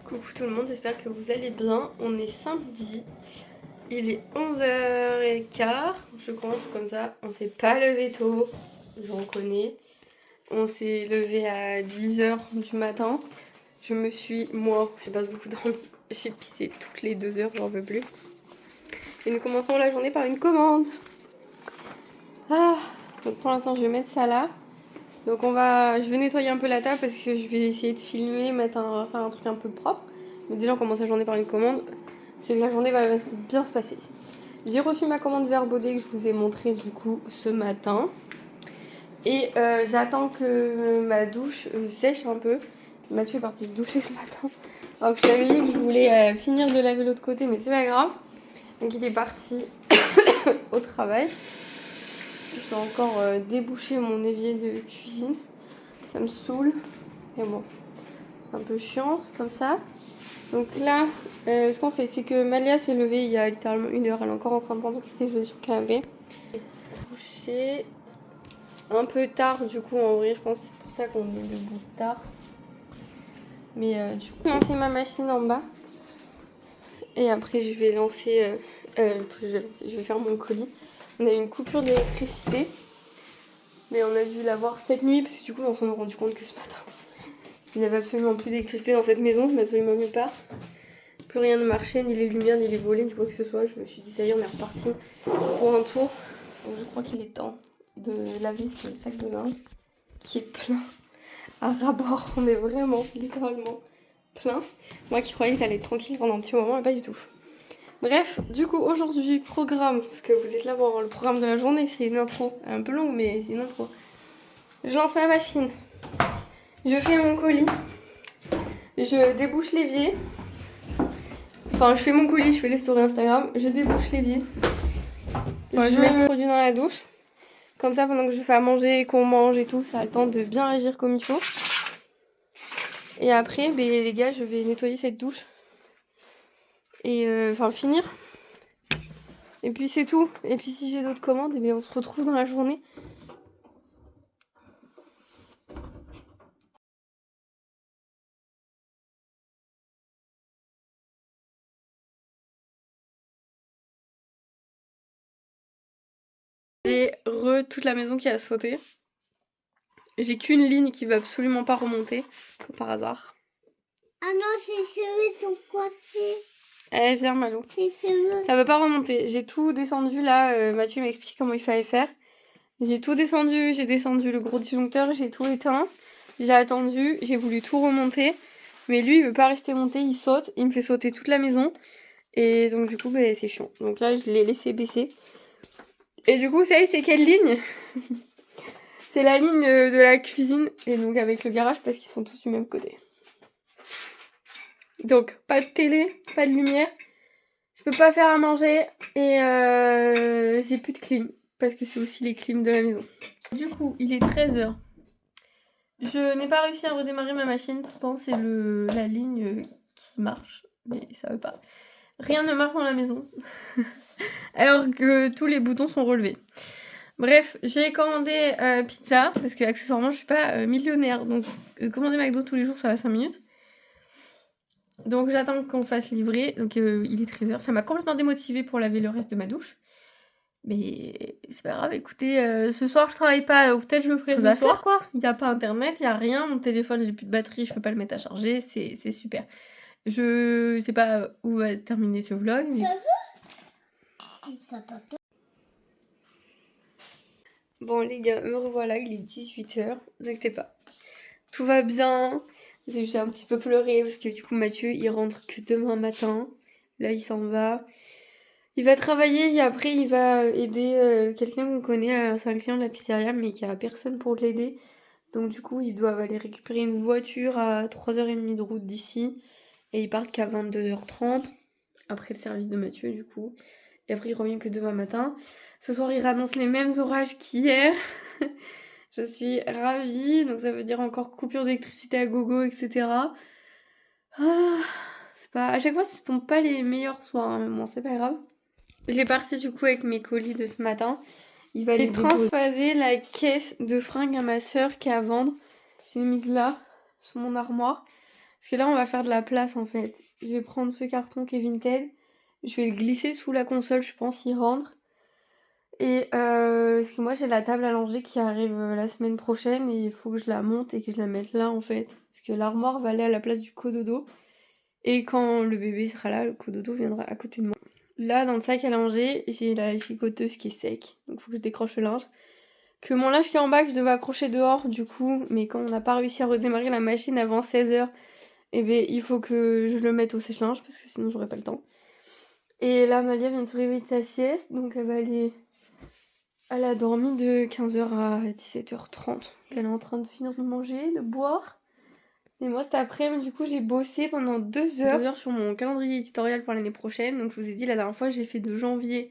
Coucou tout le monde, j'espère que vous allez bien. On est samedi, il est 11h15, je crois, un truc comme ça. On s'est pas levé tôt, j'en connais. On s'est levé à 10h du matin. Je me suis, moi, j'ai pas beaucoup dormi, j'ai pissé toutes les 2 heures, j'en peux plus. Et nous commençons la journée par une commande. Donc pour l'instant je vais mettre ça là. Donc je vais nettoyer un peu la table parce que je vais essayer de filmer, faire un truc un peu propre. Mais déjà on commence la journée par une commande, c'est que la journée va bien se passer. J'ai reçu ma commande Vert Baudet que je vous ai montré du coup ce matin. Et j'attends que ma douche sèche un peu. Mathieu est parti se doucher ce matin. Alors que je t'avais dit que je voulais finir de laver l'autre côté, mais c'est pas grave. Donc il est parti au travail. Je dois encore déboucher mon évier de cuisine. Ça me saoule. Et bon, c'est un peu chiant, c'est comme ça. Donc là, ce qu'on fait, c'est que Malia s'est levée il y a littéralement 1 heure. Elle est encore en train de prendre son petit déjeuner sur le canapé. Elle est couchée un peu tard, du coup, en vrai, je pense que c'est pour ça qu'on est debout tard. Mais du coup, j'ai lancé ma machine en bas. Et après, je vais je vais faire mon colis. On a eu une coupure d'électricité. Mais on a dû l'avoir cette nuit parce que du coup on s'en est rendu compte que ce matin il n'y avait absolument plus d'électricité dans cette maison, mais absolument nulle part. Plus rien ne marchait, ni les lumières, ni les volets, ni quoi que ce soit. Je me suis dit ça y est, on est reparti pour un tour. Donc je crois qu'il est temps de laver ce sac de linge qui est plein à ras-bord. On est vraiment littéralement plein. Moi qui croyais que j'allais être tranquille pendant un petit moment, mais pas du tout. Bref, du coup aujourd'hui programme, parce que vous êtes là pour voir le programme de la journée, c'est une intro. Elle est un peu longue mais c'est une intro. Je lance ma machine, je fais mon colis, je débouche l'évier. Enfin, je fais mon colis, je fais les stories Instagram, je débouche l'évier. Je mets le produit dans la douche. Comme ça, pendant que je fais à manger, qu'on mange et tout, ça a le temps de bien agir comme il faut. Et après, les gars, je vais nettoyer cette douche. Et finir. Et puis c'est tout. Et puis si j'ai d'autres commandes, on se retrouve dans la journée. J'ai toute la maison qui a sauté. J'ai qu'une ligne qui va absolument pas remonter, comme par hasard. Ah non, ses cheveux sont coiffés. Eh, viens Malou. Ses cheveux. Ça veut pas remonter. J'ai tout descendu là. Mathieu m'a expliqué comment il fallait faire. J'ai tout descendu. J'ai descendu le gros disjoncteur. J'ai tout éteint. J'ai attendu. J'ai voulu tout remonter. Mais lui, il veut pas rester monté. Il saute. Il me fait sauter toute la maison. Et donc, du coup, c'est chiant. Donc là, je l'ai laissé baisser. Et du coup, ça y est, c'est quelle ligne? C'est la ligne de la cuisine. Et donc, avec le garage, parce qu'ils sont tous du même côté. Donc, pas de télé, pas de lumière. Je peux pas faire à manger et j'ai plus de clim parce que c'est aussi les clims de la maison. Du coup, il est 13h. Je n'ai pas réussi à redémarrer ma machine, pourtant c'est la ligne qui marche, mais ça veut pas. Rien ne marche dans la maison, alors que tous les boutons sont relevés. Bref, j'ai commandé pizza, parce que accessoirement je suis pas millionnaire, donc commander McDo tous les jours ça va 5 minutes. Donc j'attends qu'on se fasse livrer, donc il est 13h, ça m'a complètement démotivée pour laver le reste de ma douche. Mais c'est pas grave, écoutez, ce soir je travaille pas, donc peut-être je le ferai ce soir, quoi. Il y a pas internet, il y a rien, mon téléphone j'ai plus de batterie, je peux pas le mettre à charger, c'est super. Je sais pas où va se terminer ce vlog, mais... Bon les gars, me revoilà, il est 18h, vous inquiétez pas. Tout va bien, j'ai un petit peu pleuré parce que du coup Mathieu il rentre que demain matin, là il s'en va. Il va travailler et après il va aider quelqu'un qu'on connaît, c'est un client de la pizzeria mais qui a personne pour l'aider. Donc du coup ils doivent aller récupérer une voiture à 3h30 de route d'ici et ils partent qu'à 22h30 après le service de Mathieu du coup. Et après il revient que demain matin. Ce soir il annonce les mêmes orages qu'hier. Je suis ravie, donc ça veut dire encore coupure d'électricité à gogo, etc. C'est pas... À chaque fois ça tombe pas les meilleurs soirs, hein, mais bon c'est pas grave. Je l'ai parti du coup avec mes colis de ce matin. Il va aller transvaser la caisse de fringues à ma soeur qui est à vendre. J'ai mise là, sous mon armoire. Parce que là, on va faire de la place en fait. Je vais prendre ce carton qui est Vinted. Je vais le glisser sous la console, je pense, il rentre. Et parce que moi, j'ai la table à langer qui arrive la semaine prochaine et il faut que je la monte et que je la mette là en fait. Parce que l'armoire va aller à la place du cododo. Et quand le bébé sera là, le cododo viendra à côté de moi. Là, dans le sac à langer, j'ai la gigoteuse qui est sec. Donc, il faut que je décroche le linge. Que mon linge qui est en bas, que je devais accrocher dehors, du coup. Mais quand on n'a pas réussi à redémarrer la machine avant 16h, eh bien, il faut que je le mette au sèche-linge parce que sinon, j'aurais pas le temps. Et là, Malia vient de se réveiller de sa sieste. Donc, elle a dormi de 15h à 17h30. Elle est en train de finir de manger, de boire. Et moi, cet après-midi, du coup, j'ai bossé pendant 2 heures. 2 heures sur mon calendrier éditorial pour l'année prochaine. Donc, je vous ai dit, la dernière fois, j'ai fait de janvier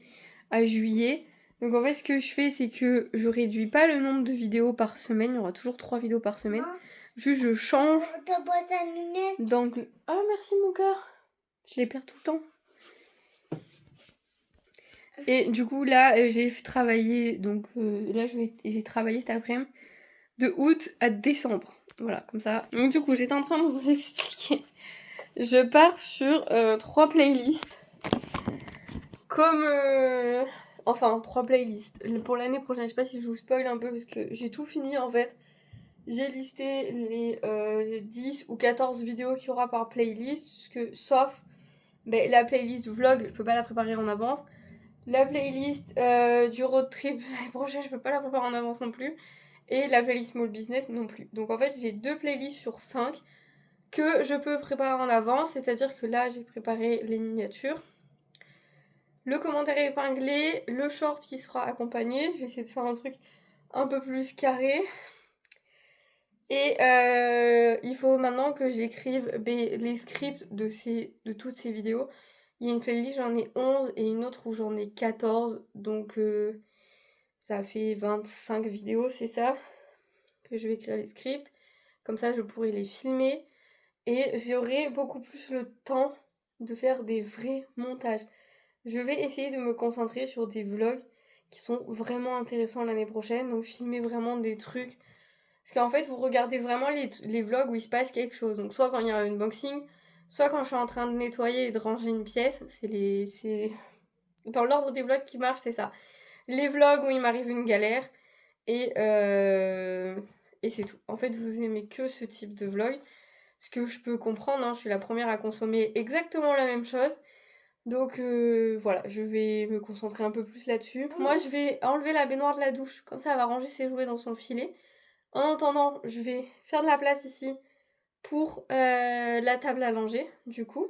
à juillet. Donc, en fait, ce que je fais, c'est que je réduis pas le nombre de vidéos par semaine. Il y aura toujours 3 vidéos par semaine. Juste, je change d'angle. Ah, merci, mon cœur. Je les perds tout le temps. Et du coup, là, j'ai travaillé. Donc, là, j'ai travaillé cet après-midi de août à décembre. Voilà, comme ça. Donc du coup, j'étais en train de vous expliquer. Je pars sur 3 playlists. Comme... Enfin, 3 playlists. Pour l'année prochaine, je sais pas si je vous spoil un peu parce que j'ai tout fini en fait. J'ai listé les 10 ou 14 vidéos qu'il y aura par playlist. Sauf la playlist vlog, je peux pas la préparer en avance. La playlist du road trip l'année prochaine, je peux pas la préparer en avance non plus. Et la playlist Small Business non plus. Donc en fait, j'ai 2 playlists sur 5 que je peux préparer en avance. C'est-à-dire que là, j'ai préparé les miniatures, le commentaire épinglé, le short qui sera accompagné. Je vais essayer de faire un truc un peu plus carré. Et il faut maintenant que j'écrive les scripts de toutes ces vidéos. Il y a une playlist, j'en ai 11 et une autre où j'en ai 14. Donc ça fait 25 vidéos, c'est ça, que je vais écrire les scripts. Comme ça, je pourrai les filmer. Et j'aurai beaucoup plus le temps de faire des vrais montages. Je vais essayer de me concentrer sur des vlogs qui sont vraiment intéressants l'année prochaine. Donc filmer vraiment des trucs. Parce qu'en fait, vous regardez vraiment les vlogs où il se passe quelque chose. Donc soit quand il y a un unboxing, soit quand je suis en train de nettoyer et de ranger une pièce. C'est dans l'ordre des vlogs qui marchent, c'est ça. Les vlogs où il m'arrive une galère. Et c'est tout. En fait, vous aimez que ce type de vlog. Ce que je peux comprendre, hein, je suis la première à consommer exactement la même chose. Donc voilà, je vais me concentrer un peu plus là-dessus. Moi, je vais enlever la baignoire de la douche. Comme ça, elle va ranger ses jouets dans son filet. En attendant, je vais faire de la place ici pour la table à langer, du coup.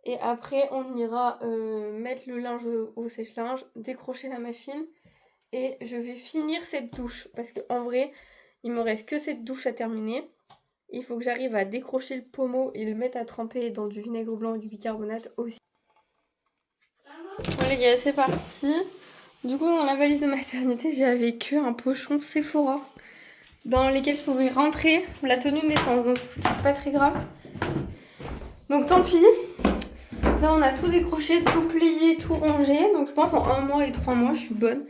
Et après, on ira mettre le linge au sèche-linge, décrocher la machine. Et je vais finir cette douche. Parce qu'en vrai, il me reste que cette douche à terminer. Il faut que j'arrive à décrocher le pommeau et le mettre à tremper dans du vinaigre blanc et du bicarbonate aussi. Bon les gars, c'est parti. Du coup, dans la valise de maternité, j'avais que un pochon Sephora dans lesquels je pouvais rentrer la tenue de naissance. Donc c'est pas très grave. Donc tant pis. Là, on a tout décroché, tout plié, tout rangé. Donc je pense en 1 mois et 3 mois, je suis bonne.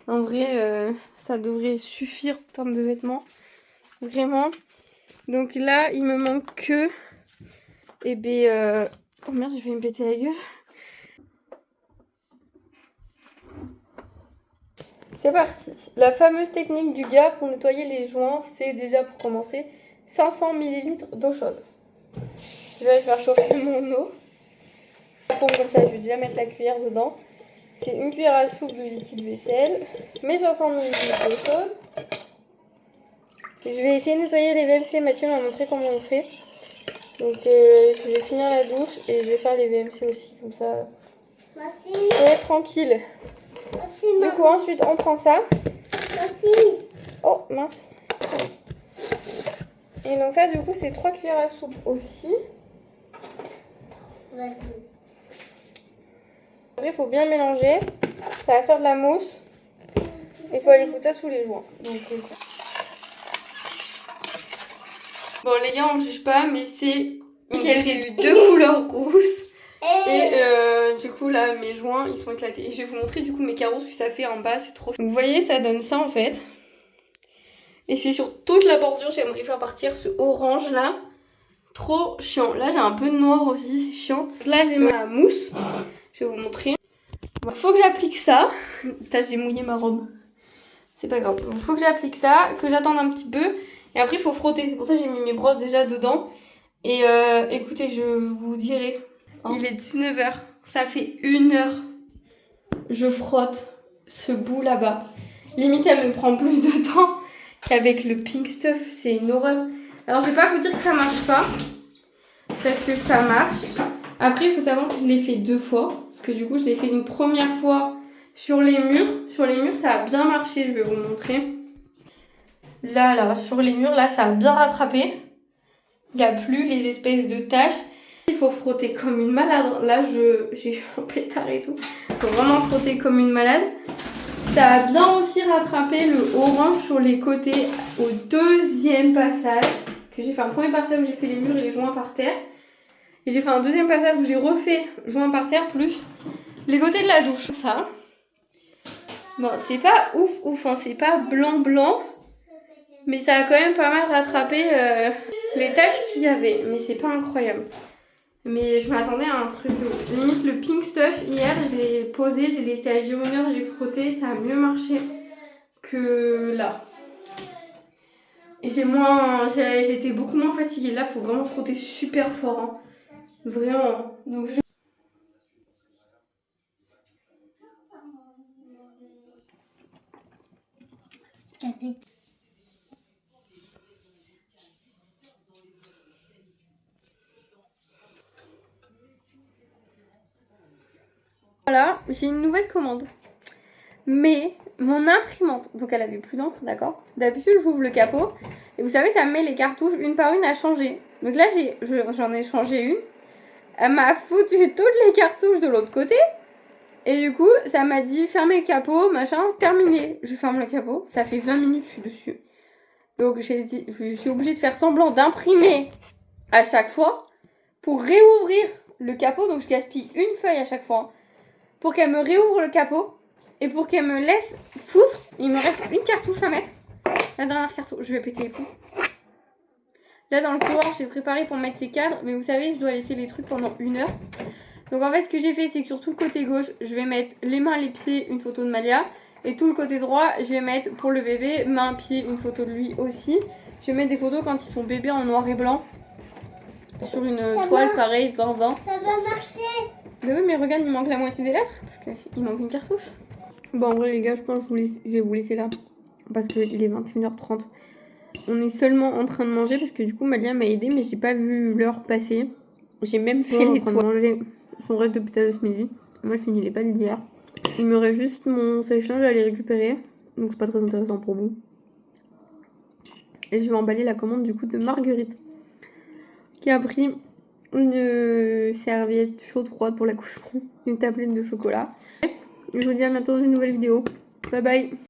En vrai, ça devrait suffire en termes de vêtements. Vraiment. Donc là, il me manque que... Oh merde, j'ai failli me péter la gueule. C'est parti. La fameuse technique du gars pour nettoyer les joints, c'est déjà pour commencer 500 ml d'eau chaude. Je vais faire chauffer mon eau. Comme ça, je vais déjà mettre la cuillère dedans. C'est une cuillère à soupe de liquide vaisselle. Mes 500 ml d'eau chaude. Je vais essayer de nettoyer les VMC. Mathieu m'a montré comment on fait. Donc je vais finir la douche et je vais faire les VMC aussi. Comme ça, je vais être tranquille. Du coup, ensuite, on prend ça. Oh, mince. Et donc ça, du coup, c'est 3 cuillères à soupe aussi. Après, il faut bien mélanger. Ça va faire de la mousse. Il faut aller foutre ça sous les joints. Donc, bon, les gars, on ne juge pas, mais c'est nickel. J'ai eu 2 couleurs rousses. Et du coup là mes joints ils sont éclatés. Et je vais vous montrer du coup mes carreaux ce que ça fait en bas, c'est trop chou. Vous voyez ça donne ça en fait. Et c'est sur toute la bordure, j'aimerais faire partir ce orange là Trop chiant. Là, j'ai un peu de noir aussi, c'est chiant. Là, j'ai ma mousse. Je vais vous montrer. Bon, faut que j'applique ça. Putain, j'ai mouillé ma robe. C'est pas grave. Faut que j'applique ça, que j'attende un petit peu. Et après, il faut frotter. C'est pour ça que j'ai mis mes brosses déjà dedans. Et écoutez, je vous dirai. Il est 19h. Ça fait 1h. Je frotte ce bout là-bas. Limite, elle me prend plus de temps qu'avec le pink stuff. C'est une horreur. Alors, je vais pas vous dire que ça marche pas. Parce que ça marche. Après, il faut savoir que je l'ai fait 2 fois. Parce que du coup, je l'ai fait une première fois sur les murs. Sur les murs, ça a bien marché. Je vais vous montrer. Là, sur les murs, là, ça a bien rattrapé. Il n'y a plus les espèces de taches. Il faut frotter comme une malade. Là, j'ai un pétard et tout. Il faut vraiment frotter comme une malade. Ça a bien aussi rattrapé le orange sur les côtés au 2e passage. Parce que j'ai fait un premier passage où j'ai fait les murs et les joints par terre. Et j'ai fait un 2e passage où j'ai refait joints par terre plus les côtés de la douche. Ça. Bon, c'est pas ouf, hein. C'est pas blanc. Mais ça a quand même pas mal rattrapé les taches qu'il y avait. Mais c'est pas incroyable. Mais je m'attendais à un truc de... Limite le pink stuff, hier, je l'ai posé, j'ai laissé agir 1 heure, j'ai frotté, ça a mieux marché que là. Et j'étais beaucoup moins fatiguée. Là, faut vraiment frotter super fort. Hein. Vraiment. Donc, Voilà, j'ai une nouvelle commande. Mais mon imprimante, donc elle avait plus d'encre, d'accord. D'habitude, j'ouvre le capot et vous savez, ça me met les cartouches une par une à changer. Donc là, j'en ai changé une. Elle m'a foutu toutes les cartouches de l'autre côté. Et du coup, ça m'a dit fermez le capot, machin, terminé. Je ferme le capot, ça fait 20 minutes que je suis dessus. Donc je suis obligée de faire semblant d'imprimer à chaque fois pour réouvrir le capot. Donc je gaspille une feuille à chaque fois pour qu'elle me réouvre le capot et pour qu'elle me laisse foutre. Il me reste une cartouche à mettre. La dernière cartouche, je vais péter les plombs. Là dans le couloir, j'ai préparé pour mettre ces cadres, mais vous savez, je dois laisser les trucs pendant 1 heure. Donc en fait, ce que j'ai fait, c'est que sur tout le côté gauche, je vais mettre les mains, les pieds, une photo de Malia. Et tout le côté droit, je vais mettre pour le bébé, mains, pieds, une photo de lui aussi. Je vais mettre des photos quand ils sont bébés en noir et blanc. Sur une toile pareil, 20-20. Ça va marcher. Mais oui, mais regarde, il manque la moitié des lettres. Parce qu'il manque une cartouche. Bon, en vrai, les gars, je pense que je vais vous laisser là. Parce qu'il est 21h30. On est seulement en train de manger parce que du coup, Malia m'a aidé, mais j'ai pas vu l'heure passer. J'ai même fait les toiles. Manger son reste de pizza de ce midi. Moi, je finis les pâtes d'hier. Il me reste juste mon sèche-linge à aller récupérer. Donc, c'est pas très intéressant pour vous. Et je vais emballer la commande du coup de Marguerite. Qui a pris une serviette chaude froide pour l'accouchement. Une tablette de chocolat. Je vous dis à bientôt dans une nouvelle vidéo. Bye bye.